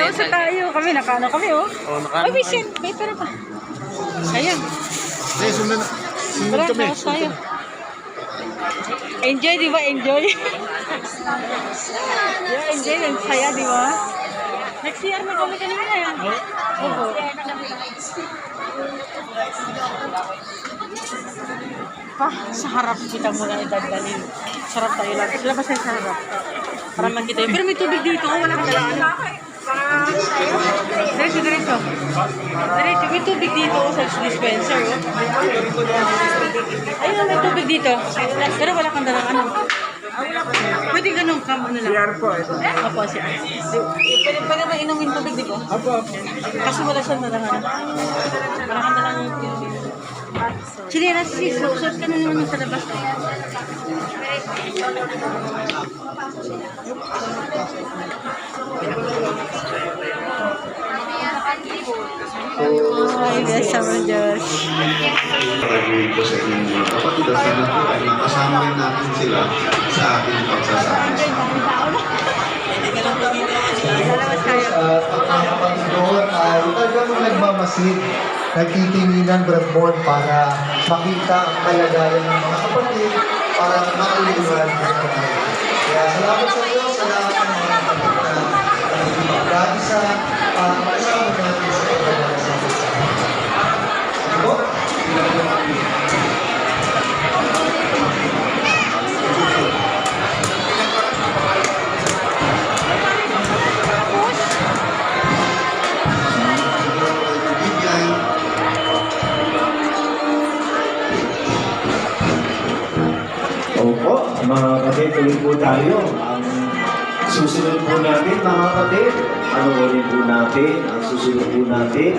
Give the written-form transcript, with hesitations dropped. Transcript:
Pausa tayo. Kami, nakaano kami, oh. Oh, nakaano Ay, may kayo? sin. May pera pa. Ayan. Hindi, sunod Tara, kami. tawas tayo. Enjoy, di ba? Enjoy. Yeah, enjoy. Ang saya, di ba? Next year na kami kanina yan. Oo. Sa harap kita muna idadalhin. Sarap tayo lang. Sila ba sa harap? Para makita yun. Pero may tubig dito. Wala kang dalaan. Diretso, diretso. Diretso. May tubig dito sa dispenser. Ayun, may tubig dito. Pero wala kang dalaan. Pwede ganun kam ano lang. CR po, ito. Apo, siya. Pwede ba inumin tubig dito? Apo. Kasi wala siyang dalangan. Wala kang dalang inumin. Sinira sis, suot ka na naman sa labas. Ay, guys, sama Diyos. Pag-uwi ko sa inyo, kapatid at sila po ay kasama rin natin sila sa ating pagsasama. At ang mga kapatid doon ay talagang nagmamasid, nagtitinginan Bradmore para makita ang kalagayan ng mga kapatid para mauliwan ang kapatid. Kaya salamat sa Diyos, salamat sa mga kapatid na mag-aisa, kasama natin sa pagkakasama sa Ano? Opo, mga kapatid, tuloy po tayo. Ang susunod po natin, mga kapatid, ano po natin, ang susunod po natin,